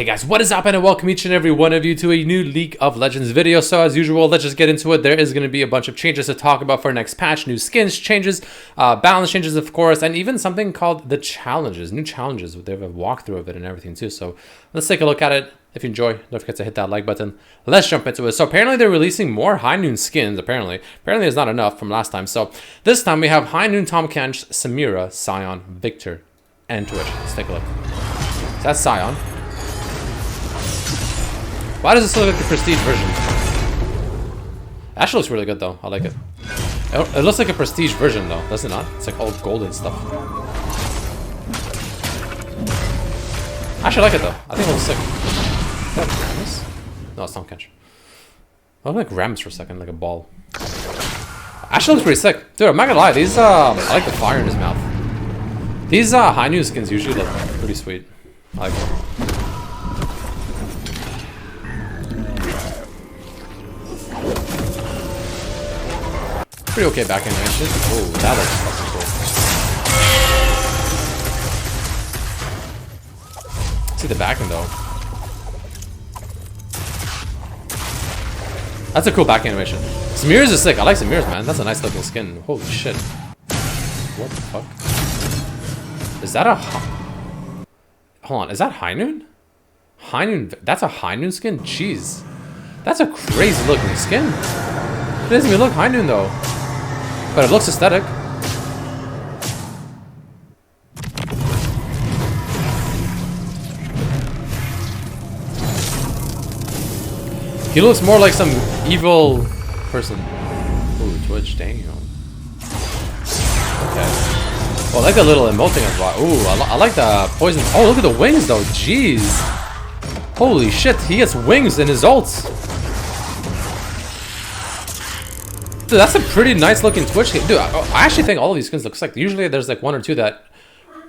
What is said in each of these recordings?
Hey guys, what is up, and welcome each and every one of you to a new League of Legends video. So as usual, let's just get into it. There is going to be a bunch of changes to talk about for next patch, new skins changes, balance changes of course, and even something called the challenges, new challenges. They have a walkthrough of it and everything too. So let's take a look at it. If you enjoy, don't forget to hit that like button. Let's jump into it. So apparently they're releasing more High Noon skins, apparently it's not enough from last time. So this time we have High Noon, Tahm Kench, Samira, Sion, Victor, and Twitch. Let's take a look. So that's Sion. Why does this look like the prestige version? Actually looks really good though. I like it. It looks like a prestige version though, does it not? It's like all gold and stuff. I actually like it though. I think it looks sick. Is that Rammus? No, it's Tahm Kench. I look like Rammus for a second, like a ball. Actually looks pretty sick. Dude, I'm not gonna lie, these I like the fire in his mouth. These High Noon skins usually look pretty sweet. I like them. Pretty okay back animation. Oh, that looks fucking cool. See the back end though. That's a cool back animation. Samira's is sick. I like Samira's, man. That's a nice looking skin. Holy shit. What the fuck? Is that a... Hold on. Is that High Noon? High Noon... That's a High Noon skin? Jeez. That's a crazy looking skin. It doesn't even look High Noon though. But it looks aesthetic. He looks more like some evil person. Ooh, Twitch, dang. Okay. Well, I like the little emoting as well. Ooh, I like the poison. Oh, look at the wings though. Jeez. Holy shit, he gets wings in his ults. Dude, that's a pretty nice looking Twitch game. Dude, I actually think all of these skins look sick. Usually there's like one or two that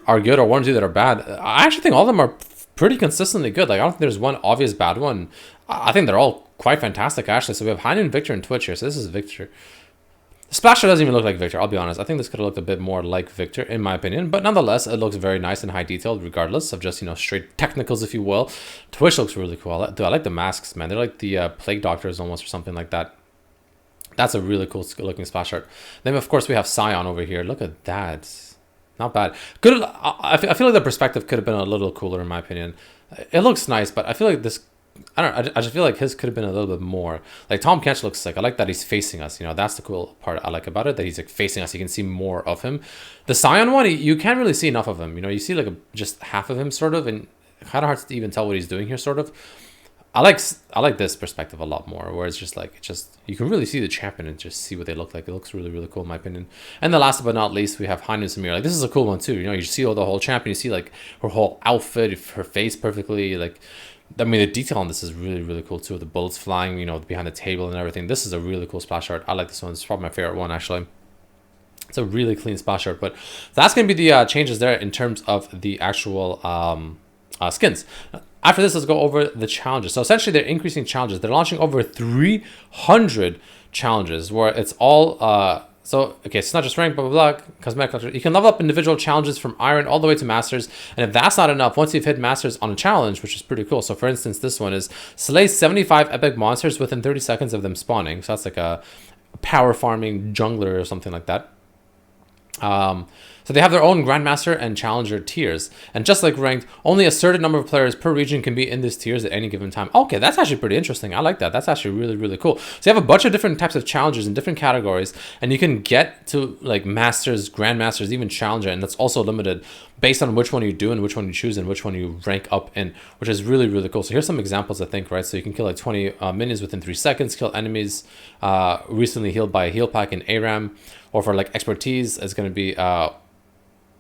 are good or one or two that are bad. I actually think all of them are pretty consistently good. Like, I don't think there's one obvious bad one. I think they're all quite fantastic, actually. So we have High Noon, Victor, and Twitch here. So this is Victor. Splasher doesn't even look like Victor, I'll be honest. I think this could have looked a bit more like Victor, in my opinion. But nonetheless, it looks very nice and high detailed, regardless of just, you know, straight technicals, if you will. Twitch looks really cool. Dude, I like the masks, man. They're like the Plague Doctors almost, or something like that. That's a really cool looking splash art. Then of course we have Sion over here. Look at that. Not bad. Good. I feel like the perspective could have been a little cooler in my opinion. It looks nice, but I feel like this... I don't know. I just feel like his could have been a little bit more. Like Tahm Kench looks like... I like that he's facing us. You know, that's the cool part I like about it. That he's like facing us. You can see more of him. The Sion one, you can't really see enough of him. You know, you see like just half of him sort of, and kind of hard to even tell what he's doing here sort of. I like this perspective a lot more, where it's just like, you can really see the champion and just see what they look like. It looks really, really cool in my opinion. And the last but not least, we have High Noon Samira. Like, this is a cool one too. You know, you see all the whole champion, you see like her whole outfit, her face perfectly. Like, I mean, the detail on this is really, really cool too. The bullets flying, you know, behind the table and everything. This is a really cool splash art. I like this one. It's probably my favorite one actually. It's a really clean splash art, but that's going to be the changes there in terms of the actual skins. After this, let's go over the challenges. So essentially, they're increasing challenges. They're launching over 300 challenges, where it's all... so, okay, so it's not just rank, blah, blah, blah, cosmetic. You can level up individual challenges from Iron all the way to Masters. And if that's not enough, once you've hit Masters on a challenge, which is pretty cool. So, for instance, this one is slay 75 epic monsters within 30 seconds of them spawning. So, that's like a power farming jungler or something like that. So they have their own Grandmaster and Challenger tiers. And just like ranked, only a certain number of players per region can be in these tiers at any given time. Okay, that's actually pretty interesting. I like that. That's actually really, really cool. So you have a bunch of different types of challenges in different categories. And you can get to like Masters, Grandmasters, even Challenger. And that's also limited based on which one you do and which one you choose and which one you rank up in, which is really, really cool. So here's some examples, I think, right? So you can kill like 20 minions within 3 seconds, kill enemies recently healed by a heal pack in ARAM. Or for like expertise, it's going to be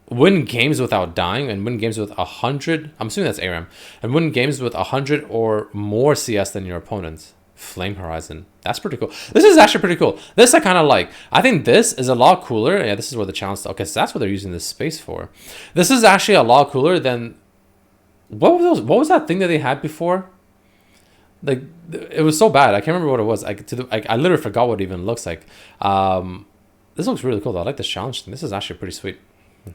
win games without dying and win games with 100. I'm assuming that's ARAM. And win games with 100 or more CS than your opponent. Flame Horizon. That's pretty cool. This is actually pretty cool. This I kind of like. I think this is a lot cooler. Yeah, this is where the challenge... Okay, so that's what they're using this space for. This is actually a lot cooler than... What was that thing that they had before? Like, it was so bad. I can't remember what it was. I literally forgot what it even looks like. This looks really cool though. I like this challenge thing. This is actually pretty sweet.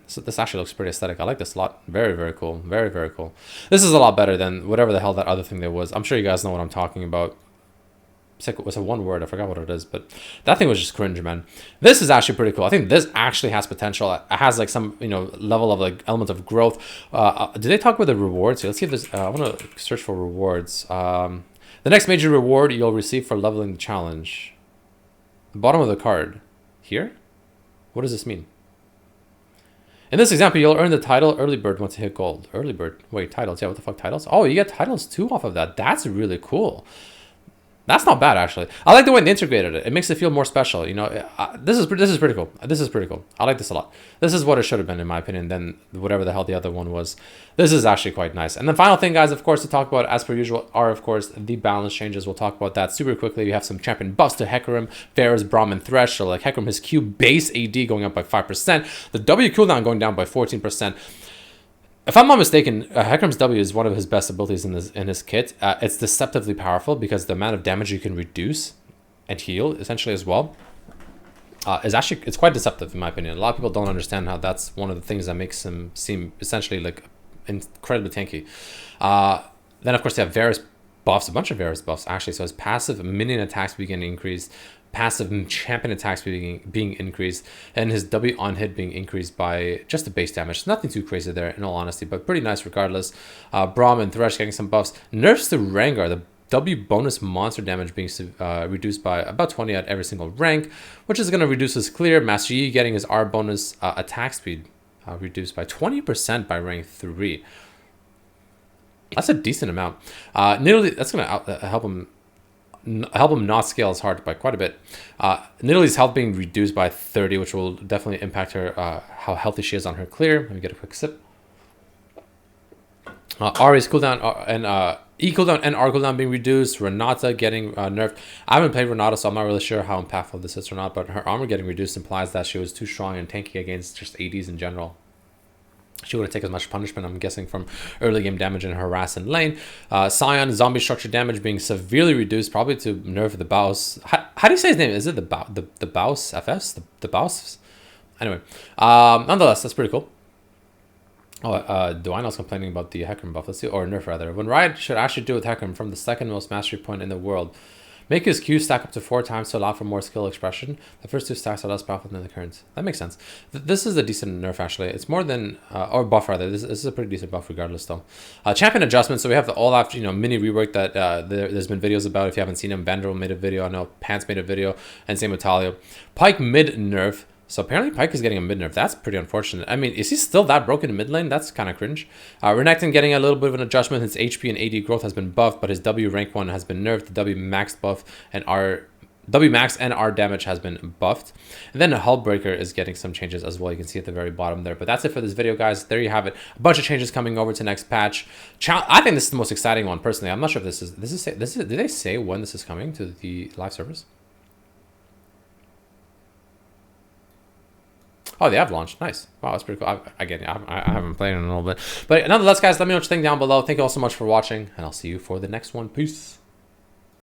So this actually looks pretty aesthetic. I like this a lot. Very, very cool. Very, very cool. This is a lot better than whatever the hell that other thing there was. I'm sure you guys know what I'm talking about. It's a one word. I forgot what it is, but that thing was just cringe, man. This is actually pretty cool. I think this actually has potential. It has like some, level of like element of growth. Did they talk about the rewards? Let's see if there's, I want to search for rewards. The next major reward you'll receive for leveling the challenge. The bottom of the card. Here? What does this mean? In this example, you'll earn the title Early Bird once you hit gold. Early Bird. Wait, titles. Yeah, what the fuck titles? Oh, you get titles too off of that. That's really cool. That's not bad, actually. I like the way they integrated it. It makes it feel more special. This is pretty cool. This is pretty cool. I like this a lot. This is what it should have been, in my opinion, than whatever the hell the other one was. This is actually quite nice. And the final thing, guys, of course, to talk about, as per usual, are, of course, the balance changes. We'll talk about that super quickly. You have some champion buffs to Hecarim, Pharah's, Braum, and Thresh. So, like, Hecarim, his Q base AD going up by 5%. The W cooldown going down by 14%. If I'm not mistaken, Hecarim's W is one of his best abilities in his kit. It's deceptively powerful because the amount of damage you can reduce and heal, essentially, as well, it's quite deceptive, in my opinion. A lot of people don't understand how that's one of the things that makes him seem essentially like incredibly tanky. Then, of course, you have Varus buffs, a bunch of Varus buffs, actually. So his passive minion attacks begin to increase, passive champion attacks being increased, and his W on hit being increased by just the base damage. Nothing too crazy there, in all honesty, but pretty nice regardless. Braum and Thresh getting some buffs. Nerfs to Rengar, the W bonus monster damage being reduced by about 20 at every single rank, which is going to reduce his clear. Master Yi getting his R bonus attack speed reduced by 20% by rank 3. That's a decent amount. Nidalee, that's going to help him not scale as hard by quite a bit. Nidalee's health being reduced by 30, which will definitely impact her, how healthy she is on her clear. Let me get a quick sip. Ari's cooldown and E cooldown and R cooldown being reduced. Renata getting nerfed. I haven't played Renata, so I'm not really sure how impactful this is or not, but her armor getting reduced implies that she was too strong and tanky against just ADs in general. She wouldn't take as much punishment, I'm guessing, from early game damage and harass in lane. Sion, zombie structure damage being severely reduced, probably to nerf the Baus. How do you say his name? Is it the Baus FS? The Baus? Anyway, nonetheless, that's pretty cool. Oh, Duino's complaining about the Hecarim buff. Let's see, or nerf rather. When Riot should actually do with Hecarim from the second most mastery point in the world. Make his Q stack up to 4 times to allow for more skill expression. The first 2 stacks are less powerful than the current. That makes sense. This is a decent nerf, actually. It's more than, or buff rather. This is a pretty decent buff regardless, though. Champion adjustments. So we have the all after, mini rework that there's been videos about. If you haven't seen them, Vandal made a video. I know Pants made a video, and same with Talia. Pyke mid nerf. So apparently Pyke is getting a mid nerf. That's pretty unfortunate. I mean, is he still that broken in mid lane? That's kind of cringe. Renekton getting a little bit of an adjustment. His HP and AD growth has been buffed, but his W rank 1 has been nerfed. The W max buff and W max and R damage has been buffed. And then Hullbreaker is getting some changes as well. You can see at the very bottom there. But that's it for this video, guys. There you have it. A bunch of changes coming over to next patch. I think this is the most exciting one, personally. I'm not sure if did they say when this is coming to the live service? Oh, they have launched. Nice. Wow, that's pretty cool. I haven't played in a little bit. But nonetheless, guys, let me know what you think down below. Thank you all so much for watching, and I'll see you for the next one. Peace.